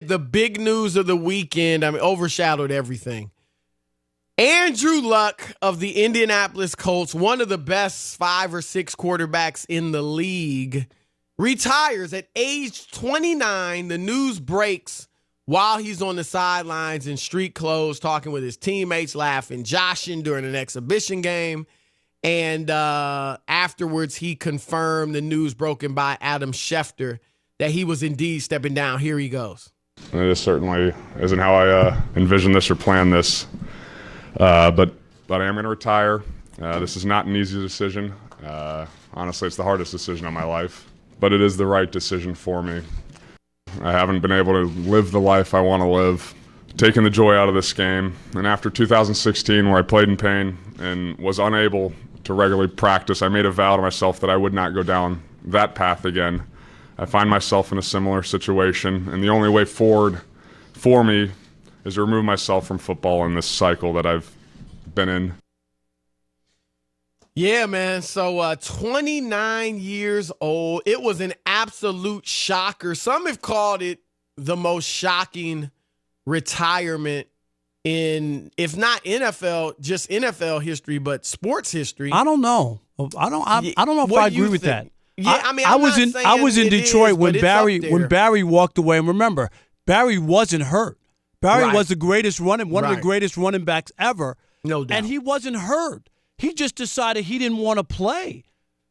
The big news of the weekend, overshadowed everything. Andrew Luck of the Indianapolis Colts, one of the best 5 or 6 quarterbacks in the league, retires at age 29. The news breaks while he's on the sidelines in street clothes, talking with his teammates, laughing, joshing during an exhibition game. And afterwards, he confirmed the news broken by Adam Schefter that he was indeed stepping down. Here he goes. This certainly isn't how I envisioned this or planned this, but I am going to retire. This is not an easy decision. Honestly, it's the hardest decision of my life, but it is the right decision for me. I haven't been able to live the life I want to live, taking the joy out of this game. And after 2016, where I played in pain and was unable to regularly practice, I made a vow to myself that I would not go down that path again. I find myself in a similar situation, and the only way forward for me is to remove myself from football in this cycle that I've been in. Yeah, man. So 29 years old. It was an absolute shocker. Some have called it the most shocking retirement in, if not NFL, just NFL history, but sports history. I don't know. I don't know if I agree with that. Yeah, I was in Detroit when Barry walked away, and remember, Barry wasn't hurt. Barry was the greatest one of the greatest running backs ever. No doubt. And he wasn't hurt. He just decided he didn't want to play.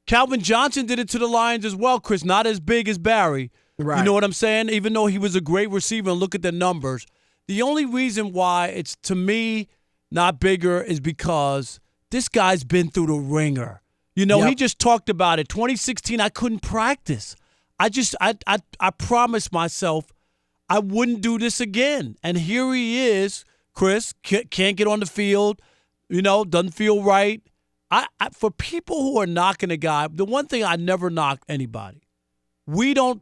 Calvin Johnson did it to the Lions as well, Chris. Not as big as Barry. Right. You know what I'm saying? Even though he was a great receiver, and look at the numbers. The only reason why it's, to me, not bigger is because this guy's been through the ringer. You know, He just talked about it. 2016, I couldn't practice. I promised myself I wouldn't do this again. And here he is, Chris, can't get on the field, doesn't feel right. For people who are knocking a guy, the one thing I never knock anybody. We don't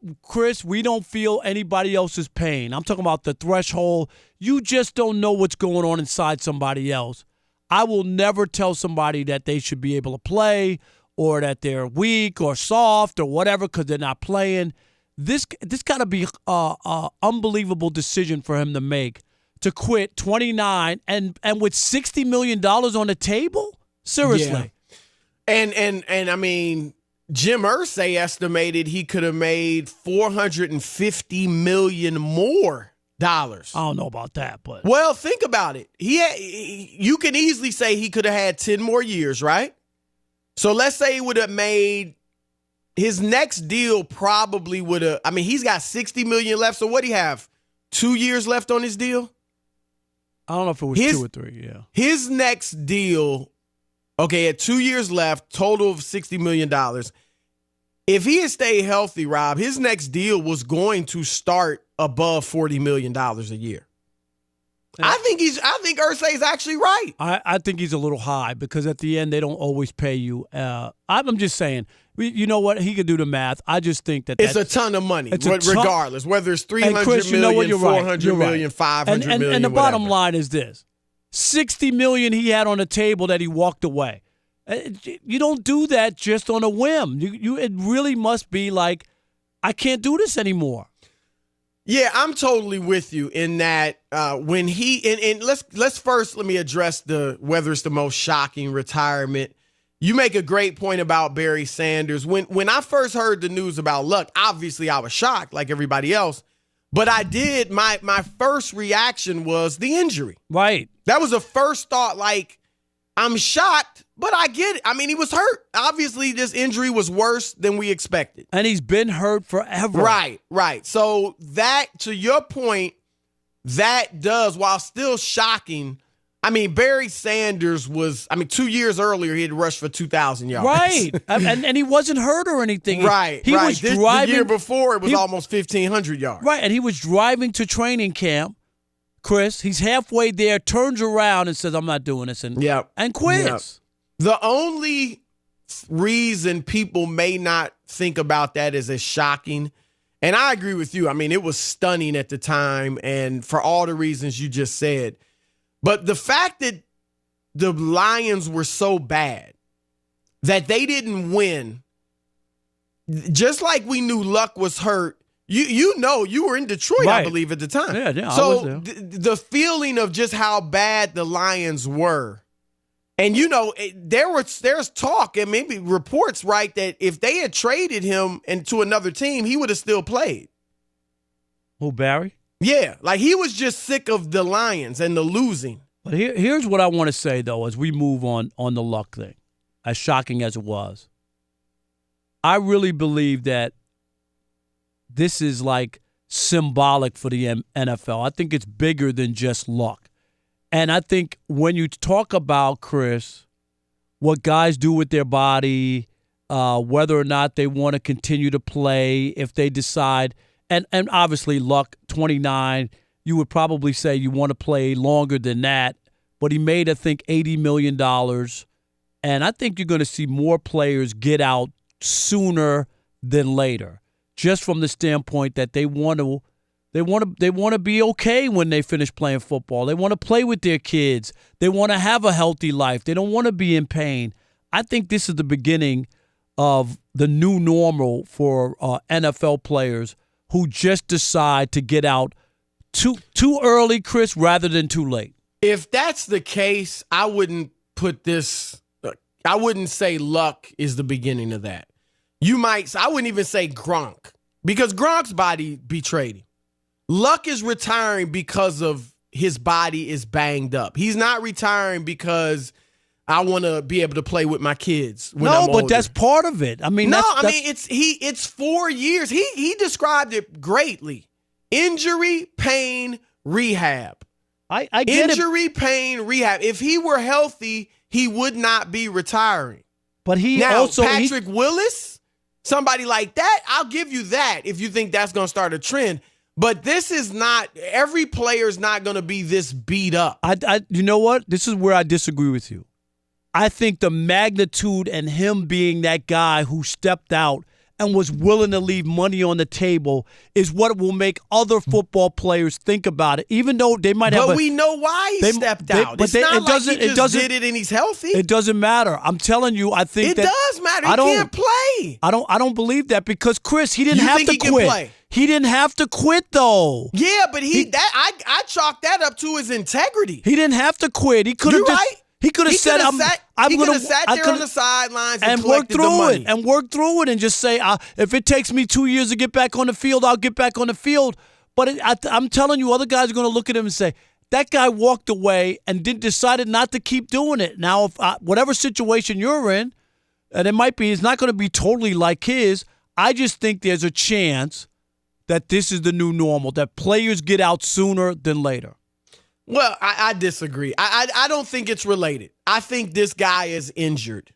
feel anybody else's pain. I'm talking about the threshold. You just don't know what's going on inside somebody else. I will never tell somebody that they should be able to play or that they're weak or soft or whatever because they're not playing. This got to be an unbelievable decision for him to make, to quit 29 and with $60 million on the table? Seriously. Yeah. And I mean, Jim Irsay estimated he could have made $450 million more. I don't know about that, but well, think about it. You can easily say he could have had 10 more years, right? So let's say he would have made his next deal. Probably would have. I mean, he's got $60 million left. So what do he have? 2 years left on his deal. I don't know if it was 2 or 3. Yeah, his next deal. Okay, at 2 years left, total of $60 million. If he had stayed healthy, Rob, his next deal was going to start above $40 million a year. Yeah. I think Irsay's actually right. I think he's a little high because at the end they don't always pay you. I'm just saying, you know what? He could do the math. I just think that's a ton of money, regardless, whether it's $300 million, $400 million, $500 million. And the bottom line is this: $60 million he had on the table that he walked away. You don't do that just on a whim. It really must be like, I can't do this anymore. Yeah, I'm totally with you in that when and let me address whether it's the most shocking retirement. You make a great point about Barry Sanders. When I first heard the news about Luck, obviously I was shocked like everybody else. But my first reaction was the injury. Right. That was the first thought, like, I'm shocked, but I get it. I mean, he was hurt. Obviously, this injury was worse than we expected. And he's been hurt forever. Right. So that, to your point, that does, while still shocking, I mean, Barry Sanders 2 years earlier, he had rushed for 2,000 yards. Right. and he wasn't hurt or anything. Right. He was driving. The year before, it was almost 1,500 yards. Right, and he was driving to training camp. Chris, he's halfway there, turns around and says, I'm not doing this, and quits. Yep. The only reason people may not think about that as shocking, and I agree with you, I mean, it was stunning at the time, and for all the reasons you just said, but the fact that the Lions were so bad that they didn't win, just like we knew Luck was hurt, You know, you were in Detroit, Right. I believe, at the time. Yeah, I So was there. the feeling of just how bad the Lions were, and there's talk and maybe reports, right, that if they had traded him into another team, he would have still played. Who, Barry? Yeah, like he was just sick of the Lions and the losing. But here's what I want to say, though, as we move on the Luck thing, as shocking as it was. I really believe that this is like symbolic for the NFL. I think it's bigger than just luck. And I think when you talk about, Chris, what guys do with their body, whether or not they want to continue to play, if they decide, and obviously Luck, 29, you would probably say you want to play longer than that. But he made, I think, $80 million. And I think you're going to see more players get out sooner than later, just from the standpoint that they want to be okay when they finish playing football. They want to play with their kids. They want to have a healthy life. They don't want to be in pain. I think this is the beginning of the new normal for NFL players who just decide to get out too early, Chris, rather than too late. If that's the case, I wouldn't say Luck is the beginning of that. I wouldn't even say Gronk, because Gronk's body betrayed him. Luck is retiring because of his body is banged up. He's not retiring because I want to be able to play with my kids when I'm older. But that's part of it. I mean, it's 4 years. He described it greatly. Injury, pain, rehab. I get Injury, pain, rehab. If he were healthy, he would not be retiring. But Patrick Willis, somebody like that, I'll give you that if you think that's going to start a trend. But this is not, every player's not going to be this beat up. You know what? This is where I disagree with you. I think the magnitude and him being that guy who stepped out and was willing to leave money on the table is what will make other football players think about it, even though they might have. But we know why he stepped out. It's not like he just did it and he's healthy. It doesn't matter. I'm telling you, I think it does matter. He can't play. I don't believe that, because Chris, he didn't have to quit. He didn't have to quit though. Yeah, but I chalk that up to his integrity. He didn't have to quit. He could have just. Right. He could have said, he could have sat there on the sidelines and worked through the money. And worked through it and just say, if it takes me 2 years to get back on the field, I'll get back on the field. But I'm telling you, other guys are going to look at him and say, that guy walked away and decided not to keep doing it. Now, if whatever situation you're in, and it's not going to be totally like his, I just think there's a chance that this is the new normal, that players get out sooner than later. Well, I disagree. I don't think it's related. I think this guy is injured.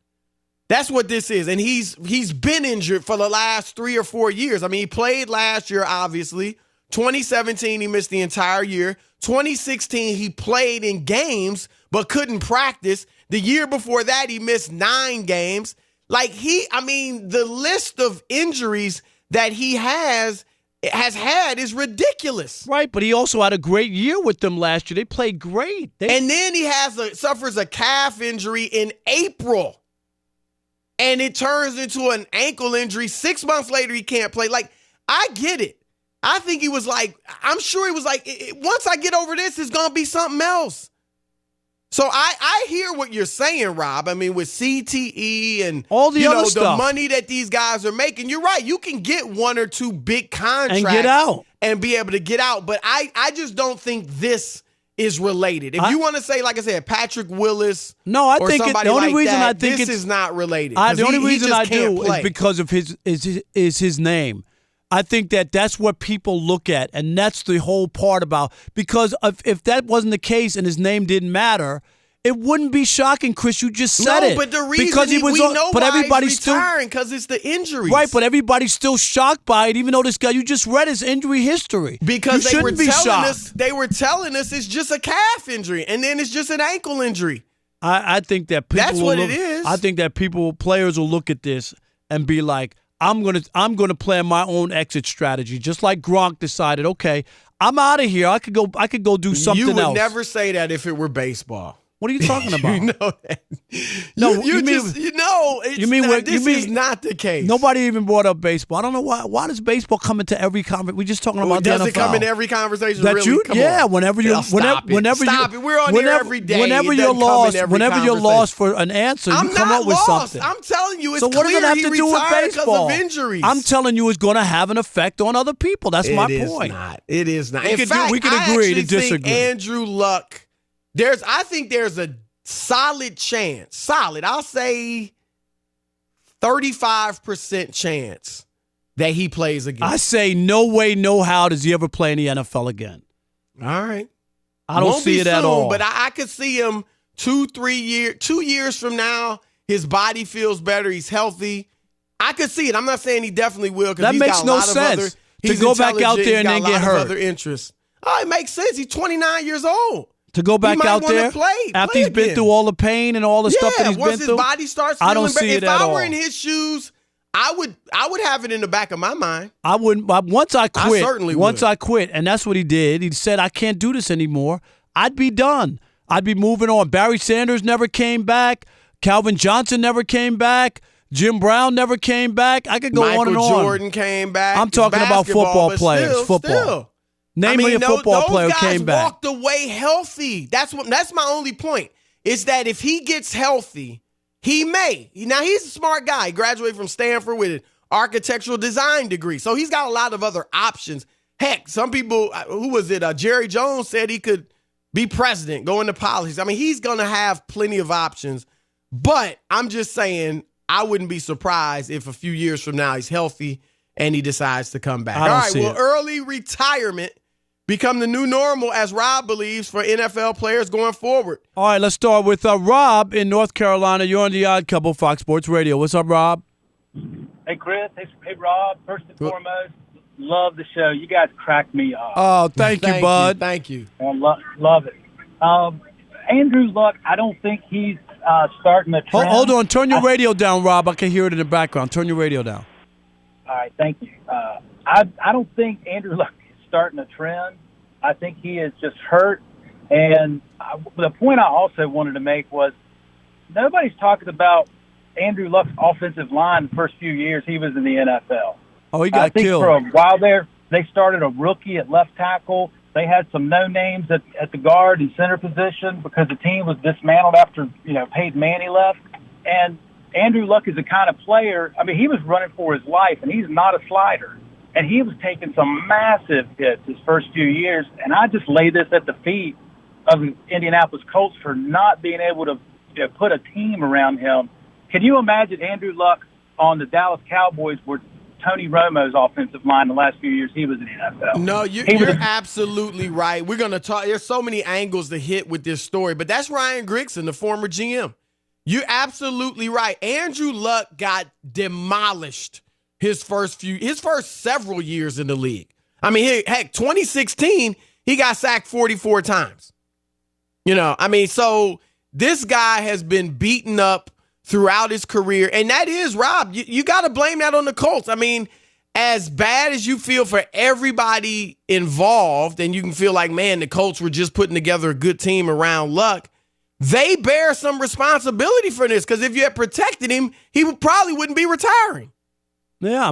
That's what this is. And he's been injured for the last 3 or 4 years. I mean, he played last year, obviously. 2017, he missed the entire year. 2016, he played in games but couldn't practice. The year before that, he missed 9 games. The list of injuries that he has had is ridiculous. Right, but he also had a great year with them last year. They played great. And then he suffers a calf injury in April. And it turns into an ankle injury. 6 months later, he can't play. I get it. I think I'm sure he was like, once I get over this, it's going to be something else. So I hear what you're saying, Rob. I mean, with CTE and all the other stuff, the money that these guys are making, you're right. You can get 1 or 2 big contracts and get out and be able to get out. But I just don't think this is related. If you want to say, like I said, Patrick Willis, I think the only reason I think this is not related. The only reason I do is because of his name. I think that's what people look at, and that's the whole part about. Because if that wasn't the case and his name didn't matter, it wouldn't be shocking, Chris. You just said it. No, but the reason we know why he's retiring, because it's the injuries. Right, but everybody's still shocked by it, even though this guy, you just read his injury history. Because they were telling us it's just a calf injury, and then it's just an ankle injury. I think that people that's what it is. I think that players will look at this and be like, I'm gonna plan my own exit strategy, just like Gronk decided. Okay, I'm out of here. I could go do something else. You would never say that if it were baseball. What are you talking about? You know that. No, This is not the case. Nobody even brought up baseball. I don't know why. Why does baseball come into every conversation? We're just talking about the NFL. Does it come in every conversation? That really? Come on. Whenever you, Stop it. We're on here every day. Whenever you're lost for an answer, you come up with something. I'm telling you, it's so what clear does it have to do with baseball? Because of injuries. I'm telling you, it's going to have an effect on other people. That's my point. It is not. We can agree to disagree. Andrew Luck. I think there's a solid chance. I'll say 35% chance that he plays again. I say no way, no how does he ever play in the NFL again. All right. I don't see it at all. But I could see him 2 years from now. His body feels better. He's healthy. I could see it. I'm not saying he definitely will. That makes no sense to go back out there and then get hurt. Other interests. Oh, it makes sense. He's 29 years old. To go back out there after he's been through all the pain and all the stuff that he's been through. Once his body starts feeling I don't see it at all. If I were in his shoes, I would have it in the back of my mind. I wouldn't. Once I quit, I certainly once would. I quit, and that's what he did. He said, "I can't do this anymore." I'd be done. I'd be moving on. Barry Sanders never came back. Calvin Johnson never came back. Jim Brown never came back. I could go on and on. Michael Jordan came back. I'm talking about football players. Football. Name me a football player who came back. Those guys walked away healthy. That's my only point. Is that if he gets healthy, he may. Now, he's a smart guy. He graduated from Stanford with an architectural design degree. So he's got a lot of other options. Heck, some people, who was it? Jerry Jones said he could be president, go into politics. I mean, he's going to have plenty of options. But I'm just saying, I wouldn't be surprised if a few years from now he's healthy and he decides to come back. All right, well, early retirement become the new normal, as Rob believes, for NFL players going forward. All right, let's start with Rob in North Carolina. You're on the Odd Couple, Fox Sports Radio. What's up, Rob? Hey, Chris. Hey, Rob. First and foremost, love the show. You guys crack me up. Oh, thank you, bud. Thank you. I love it. Andrew Luck, I don't think he's starting a trend. Hold on. Turn your radio down, Rob. I can hear it in the background. Turn your radio down. All right, thank you. I don't think Andrew Luck is starting a trend. I think he is just hurt. And the point I also wanted to make was nobody's talking about Andrew Luck's offensive line the first few years he was in the NFL. Oh, he got killed. For a while there, they started a rookie at left tackle. They had some no-names at the guard and center position because the team was dismantled after, Peyton Manning left. And Andrew Luck is the kind of player, he was running for his life, and he's not a slider. And he was taking some massive hits his first few years. And I just lay this at the feet of the Indianapolis Colts for not being able to put a team around him. Can you imagine Andrew Luck on the Dallas Cowboys where Tony Romo's offensive line the last few years he was in the NFL? No, you're absolutely right. We're going to talk. There's so many angles to hit with this story, but that's Ryan Grigson, the former GM. You're absolutely right. Andrew Luck got demolished his first several years in the league. 2016, he got sacked 44 times. So this guy has been beaten up throughout his career. And that is, Rob, you got to blame that on the Colts. As bad as you feel for everybody involved, and you can feel like, man, the Colts were just putting together a good team around Luck, they bear some responsibility for this, because if you had protected him, he probably wouldn't be retiring. Yeah,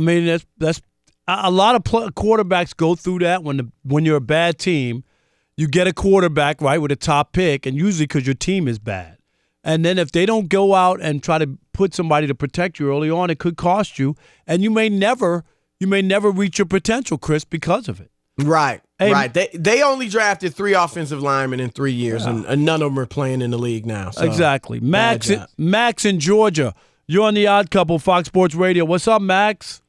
that's a lot of quarterbacks go through that when you're a bad team. You get a quarterback, right, with a top pick, and usually because your team is bad. And then if they don't go out and try to put somebody to protect you early on, it could cost you, and you may never reach your potential, Chris, because of it. Right, right. They only drafted 3 offensive linemen in 3 years, and none of them are playing in the league now. So. Exactly. Max in Georgia. You're on the Odd Couple, Fox Sports Radio. What's up, Max?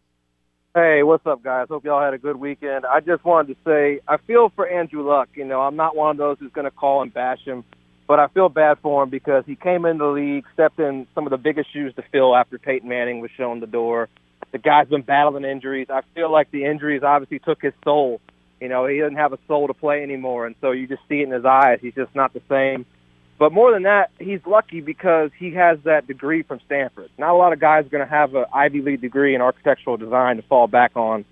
Hey, what's up, guys? Hope y'all had a good weekend. I just wanted to say I feel for Andrew Luck. I'm not one of those who's going to call and bash him, but I feel bad for him because he came into the league, stepped in some of the biggest shoes to fill after Peyton Manning was shown the door. The guy's been battling injuries. I feel like the injuries obviously took his soul. He doesn't have a soul to play anymore, and so you just see it in his eyes. He's just not the same. But more than that, he's lucky because he has that degree from Stanford. Not a lot of guys are going to have an Ivy League degree in architectural design to fall back on.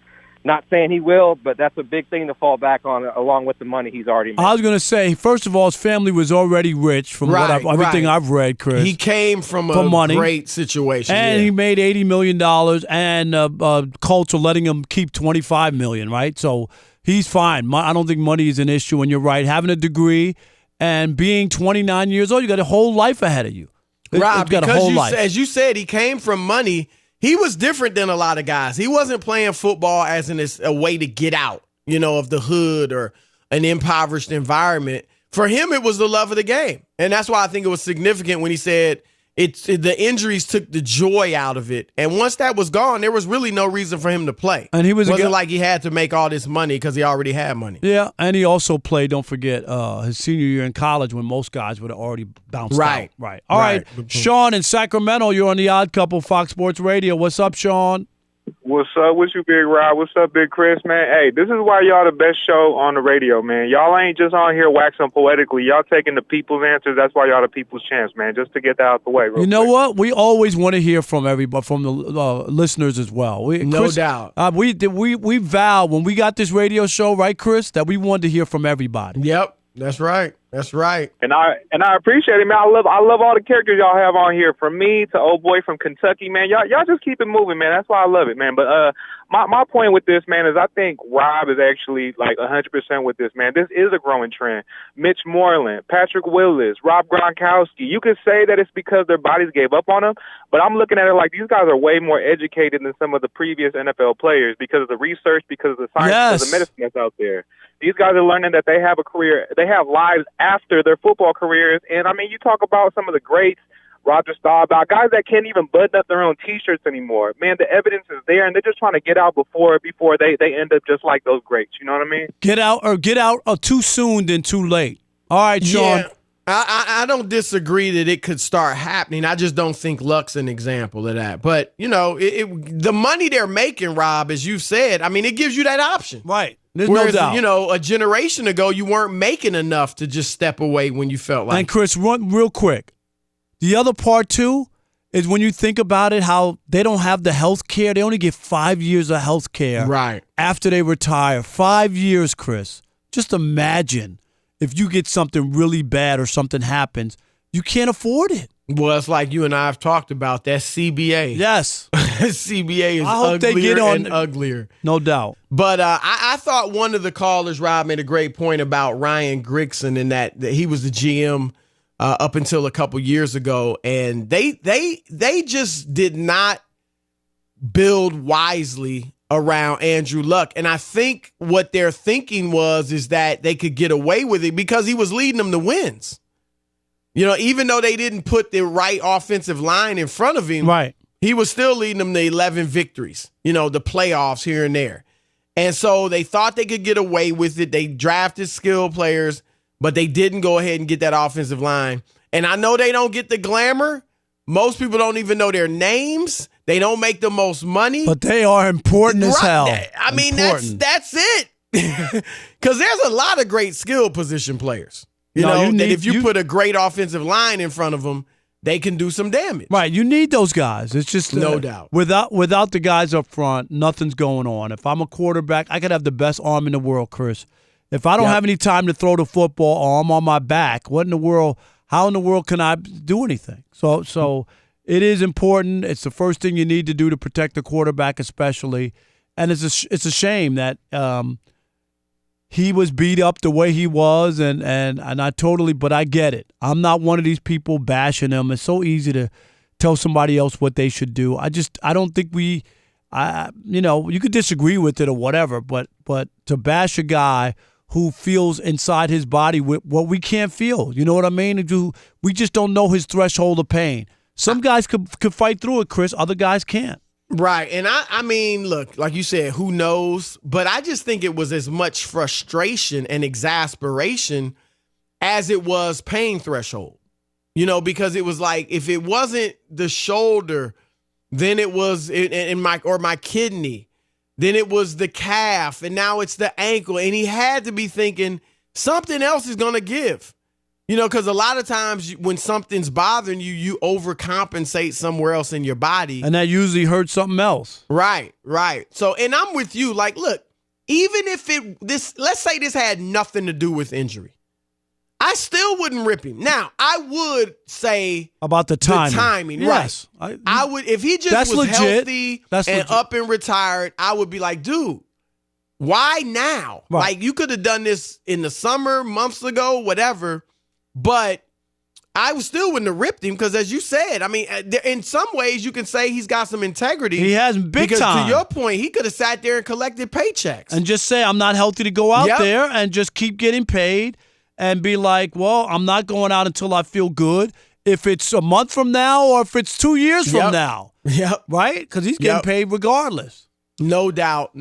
Not saying he will, but that's a big thing to fall back on, along with the money he's already made. I was going to say, first of all, his family was already rich from everything I've read, Chris. He came from a money. Great situation. And he made $80 million, and Colts are letting him keep $25 million, right? So he's fine. I don't think money is an issue, and you're right. Having a degree and being 29 years old, you got a whole life ahead of you. Rob, got a whole life. As you said, he came from money. He was different than a lot of guys. He wasn't playing football as a way to get out, of the hood or an impoverished environment. For him, it was the love of the game. And that's why I think it was significant when he said the injuries took the joy out of it. And once that was gone, there was really no reason for him to play. And he wasn't like he had to make all this money because he already had money. Yeah, and he also played, don't forget, his senior year in college when most guys would have already bounced out. Right. All right. Sean in Sacramento, you're on The Odd Couple, Fox Sports Radio. What's up, Sean? What's up with you, Big Rob? What's up, Big Chris, man? Hey, this is why y'all the best show on the radio, man. Y'all ain't just on here waxing poetically. Y'all taking the people's answers. That's why y'all the people's champs, man, just to get that out the way. You know what? We always want to hear from everybody, from the listeners as well. No doubt. We vowed when we got this radio show, right, Chris, that we wanted to hear from everybody. Yep, that's right. That's right. And I appreciate it, man. I love all the characters y'all have on here. From me to old boy from Kentucky, man. Y'all just keep it moving, man. That's why I love it, man. But my point with this, man, is I think Rob is actually like 100% with this, man. This is a growing trend. Mitch Moreland, Patrick Willis, Rob Gronkowski. You could say that it's because their bodies gave up on them, but I'm looking at it like these guys are way more educated than some of the previous NFL players because of the research, because of the science, because of the medicine that's out there. These guys are learning that they have a career, they have lives after their football careers. And, I mean, you talk about some of the greats, Roger Staubach, guys that can't even button up their own T-shirts anymore. Man, the evidence is there, and they're just trying to get out before they end up just like those greats. You know what I mean? Get out too soon than too late. All right, Sean. Yeah. I don't disagree that it could start happening. I just don't think Luck's an example of that. But, the money they're making, Rob, as you said, I mean, it gives you that option. Right. There's Whereas, no doubt. A generation ago, you weren't making enough to just step away when you felt like. And Chris, run real quick. The other part, too, is when you think about it, how they don't have the health care. They only get 5 years of health care after they retire. 5 years, Chris. Just imagine if you get something really bad or something happens, you can't afford it. Well, it's like you and I have talked about that CBA. Yes. CBA is uglier and uglier. No doubt. But I thought one of the callers, Rob, made a great point about Ryan Grigson and that he was the GM up until a couple years ago. And they just did not build wisely around Andrew Luck. And I think what their thinking is that they could get away with it because he was leading them to wins. Even though they didn't put the right offensive line in front of him, he was still leading them to 11 victories, the playoffs here and there. And so they thought they could get away with it. They drafted skilled players, but they didn't go ahead and get that offensive line. And I know they don't get the glamour. Most people don't even know their names. They don't make the most money. But they are important as hell. I mean, that's it. Because there's a lot of great skill position players. If you put a great offensive line in front of them, they can do some damage. Right, you need those guys. It's just no doubt. Without the guys up front, nothing's going on. If I'm a quarterback, I could have the best arm in the world, Chris. If I don't have any time to throw the football or I'm on my back, how in the world can I do anything? So it is important. It's the first thing you need to do to protect the quarterback, especially. And it's a shame that he was beat up the way he was, and but I get it. I'm not one of these people bashing him. It's so easy to tell somebody else what they should do. I don't think you could disagree with it or whatever, but to bash a guy who feels inside his body what we can't feel, you know what I mean? We just don't know his threshold of pain. Some guys could fight through it, Chris. Other guys can't. Right. And I mean, look, like you said, who knows? But I just think it was as much frustration and exasperation as it was pain threshold. Because it was like, if it wasn't the shoulder, then it was my kidney, then it was the calf, and now it's the ankle. And he had to be thinking something else is going to give. You know, because a lot of times when something's bothering you, you overcompensate somewhere else in your body. And that usually hurts something else. Right. So, and I'm with you. Like, look, even if let's say this had nothing to do with injury, I still wouldn't rip him. Now, I would say about the timing. Yes. Right. I would, if he just was legit. healthy and legit. up and retired, I would be like, dude, why now? Right. Like, you could have done this in the summer, months ago, whatever. But I still wouldn't have ripped him because, as you said, I mean, in some ways you can say he's got some integrity. He has big because time. To your point, he could have sat there and collected paychecks. And just say, I'm not healthy to go out there and just keep getting paid and be like, well, I'm not going out until I feel good. If it's a month from now or if it's 2 years from now. Yep. Right? Because he's getting paid regardless. No doubt.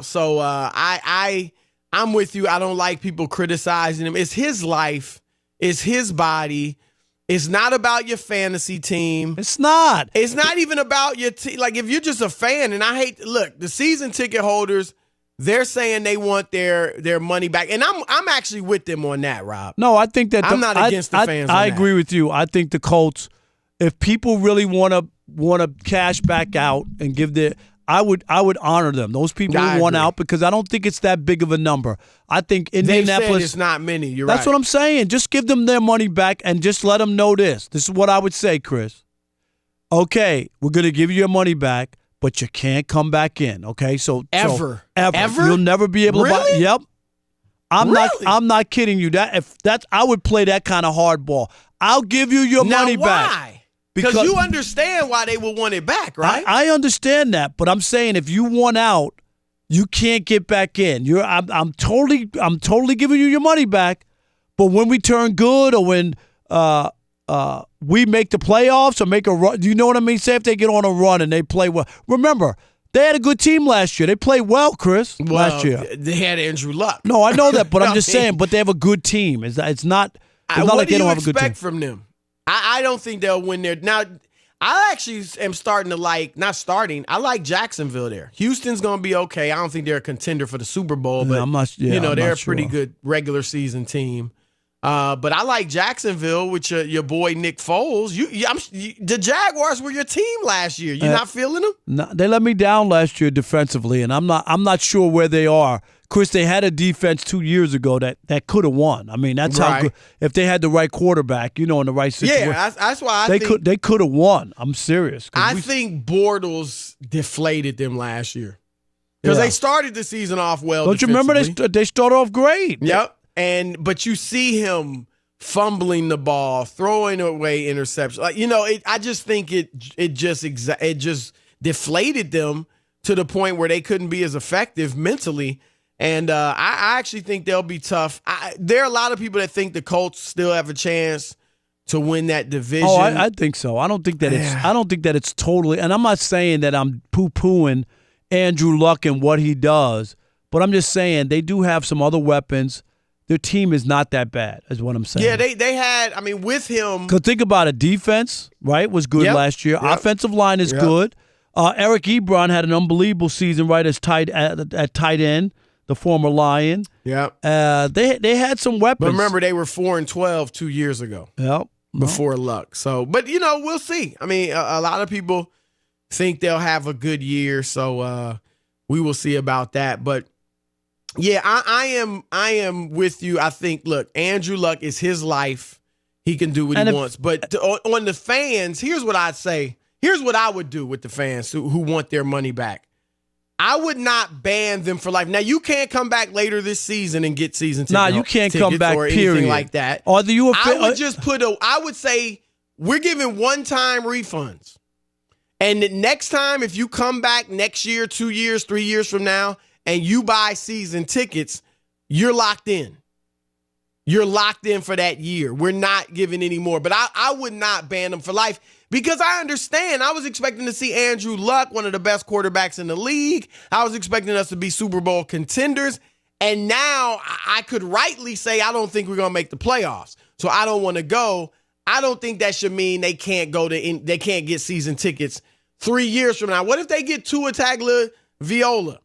So I'm with you. I don't like people criticizing him. It's his life. It's his body. It's not about your fantasy team. It's not. It's not even about your team. Like, if you're just a fan, and look, the season ticket holders, they're saying they want their money back. And I'm actually with them on that, Rob. No, I think that I'm not against the fans on I that. agree with you. I think the Colts, if people really want to cash back out and give their – I would honor them. Those people who want out, because I don't think it's that big of a number. I think Indianapolis. They said it's not many. You're right. That's what I'm saying. Just give them their money back and just let them know this. This is what I would say, Chris. Okay, we're going to give you your money back, but you can't come back in. Okay, so ever you'll never be able to buy. Yep. I'm not kidding you. I would play that kind of hardball. I'll give you your money back. Why? Because you understand why they would want it back, right? I understand that, but I'm saying if you want out, you can't get back in. I'm totally giving you your money back, but when we turn good or when we make the playoffs or make a run, do you know what I mean? Say if they get on a run and they play well. Remember, they had a good team last year. They played well, Chris, last year. They had Andrew Luck. No, I know that, but I'm just saying. But they have a good team. It's not like they don't have a good team. What do you expect from them? I don't think they'll win there. Now, I actually am starting to I like Jacksonville there. Houston's going to be okay. I don't think they're a contender for the Super Bowl, but they're a pretty good regular season team. But I like Jacksonville with your boy Nick Foles. The Jaguars were your team last year. You not feeling them? No, they let me down last year defensively, and I'm not sure where they are. Chris, they had a defense 2 years ago that could have won. I mean, that's how good. If they had the right quarterback, in the right situation. Yeah, that's why they could have won. I'm serious. I think Bortles deflated them last year because they started the season off well. Don't you remember they started off great? Yep. But you see him fumbling the ball, throwing away interceptions. I just think it just deflated them to the point where they couldn't be as effective mentally. And I actually think they'll be tough. There are a lot of people that think the Colts still have a chance to win that division. Oh, I think so. I don't think that it's totally. And I'm not saying that I'm poo-pooing Andrew Luck and what he does, but I'm just saying they do have some other weapons. Their team is not that bad, is what I'm saying. Yeah, they had. I mean, with him. Because think about it. Defense, right, was good last year. Yep. Offensive line is good. Eric Ebron had an unbelievable season, right, at tight end. The former Lion. Yeah. They had some weapons. But remember, they were 4-12 2 years ago. Yep. Before Luck. So, but we'll see. I mean, a lot of people think they'll have a good year, so we will see about that. But yeah, I am with you. I think, look, Andrew Luck is his life. He can do what he wants. But on the fans, here's what I'd say. Here's what I would do with the fans who want their money back. I would not ban them for life. Now, you can't come back later this season and get season tickets. Nah, you can't come back, or period. anything like that. I would say we're giving one-time refunds. And the next time, if you come back next year, 2 years, 3 years from now, and you buy season tickets, you're locked in. You're locked in for that year. We're not giving any more. But I would not ban them for life. Because I understand. I was expecting to see Andrew Luck, one of the best quarterbacks in the league. I was expecting us to be Super Bowl contenders. And now I could rightly say I don't think we're going to make the playoffs. So I don't want to go. I don't think that should mean they can't get season tickets 3 years from now. What if they get Tua Tagovailoa?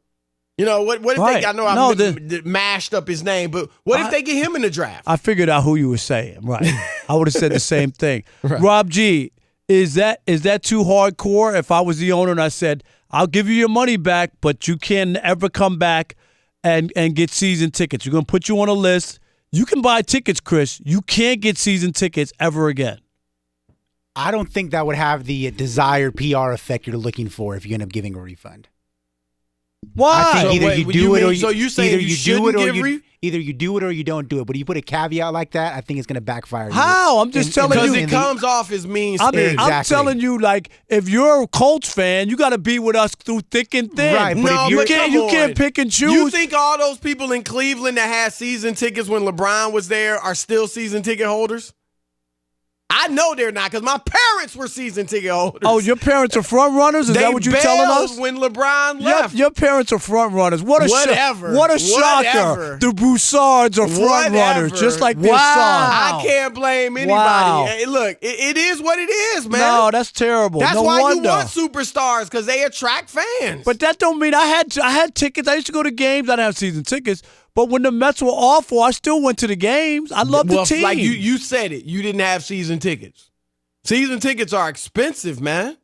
You know, what if Right. they, I know I mashed up his name, but what if they get him in the draft? I figured out who you were saying. Right. I would have said the same thing. Right. Rob G, is that too hardcore? If I was the owner and I said, I'll give you your money back, but you can't ever come back and get season tickets. You're going to put you on a list. You can buy tickets, Chris. You can't get season tickets ever again. I don't think that would have the desired PR effect you're looking for if you end up giving a refund. Why? I think either you do it or you, so you saying either you you do shouldn't it or give either you do it or you don't do it. But if you put a caveat like that, I think it's going to backfire. How? I'm just telling you. Because it comes off as mean I'm spirited. telling you, like, if you're a Colts fan, you got to be with us through thick and thin. Right, but No, if you but come you on. can't pick and choose. You think all those people in Cleveland that had season tickets when LeBron was there are still season ticket holders? I know they're not because my parents were season ticket holders. Oh, your parents are front runners? Is they that what you're telling bailed us? when LeBron left. Your parents are front runners. What a Whatever. What a Whatever. shocker. The Broussards are front runners, just like their son. I can't blame anybody. Wow. Hey, look, it is what it is, man. No, that's terrible. That's no why wonder. you want superstars because they attract fans. But that don't mean I had tickets. I used to go to games. I didn't have season tickets. But when the Mets were awful, I still went to the games. I love the team. Like you said it. You didn't have season tickets. Season tickets are expensive, man.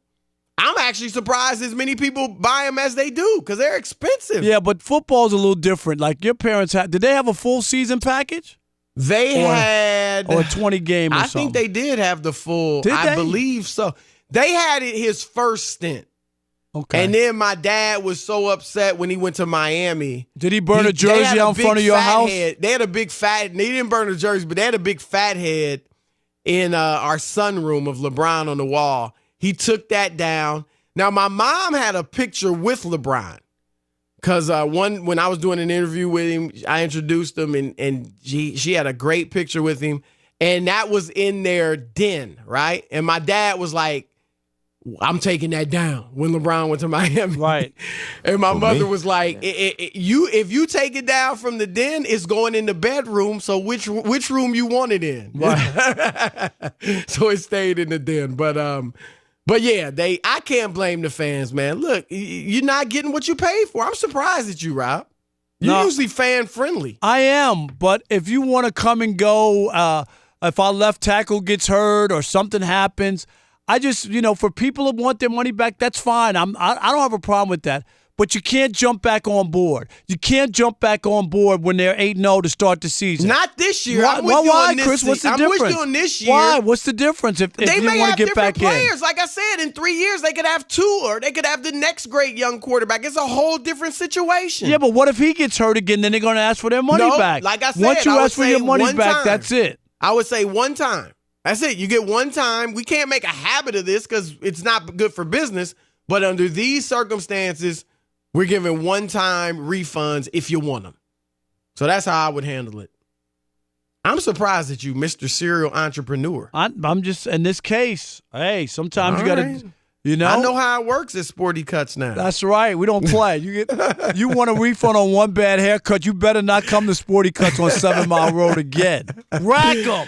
I'm actually surprised as many people buy them as they do because they're expensive. Yeah, but football's a little different. Like your parents did they have a full season package? They had or a 20 game or I something. think they did have the full. Did I they? believe so. They had it his first stint. Okay. And then my dad was so upset when he went to Miami. Did he burn a they jersey had out in big front of your fat house? Head. They had a big fat. They didn't burn a jersey, but they had a big fat head in our sunroom of LeBron on the wall. He took that down. Now, my mom had a picture with LeBron because when I was doing an interview with him, I introduced him, and she had a great picture with him, and that was in their den, right? And my dad was like, I'm taking that down when LeBron went to Miami. Right. And my mother was like, if you take it down from the den, it's going in the bedroom. So which room you want it in? Right. So it stayed in the den. But yeah, I can't blame the fans, man. Look, you're not getting what you paid for. I'm surprised at you, Rob. You're usually fan friendly. I am, but if you want to come and go, if our left tackle gets hurt or something happens, I just, for people who want their money back, that's fine. I don't have a problem with that. But you can't jump back on board. You can't jump back on board when they're 8-0 to start the season. Not this year. Why, I'm with you on this. Chris? What's the I'm difference? with you on this year. Why? What's the difference if they you may want have to get different back players. in? Like I said, in 3 years they could have 2, or they could have the next great young quarterback. It's a whole different situation. Yeah, but what if he gets hurt again? Then they're going to ask for their money back. Like I said, once you I would ask for say your money one back, time. that's it. I would say one time. That's it. You get one time. We can't make a habit of this because it's not good for business. But under these circumstances, we're giving one-time refunds if you want them. So that's how I would handle it. I'm surprised at you, Mr. Serial Entrepreneur. I'm just, in this case, hey, sometimes you got to, I know how it works at Sporty Cuts now. That's right. We don't play. You want a refund on one bad haircut, you better not come to Sporty Cuts on 7 Mile Road again. Rack 'em.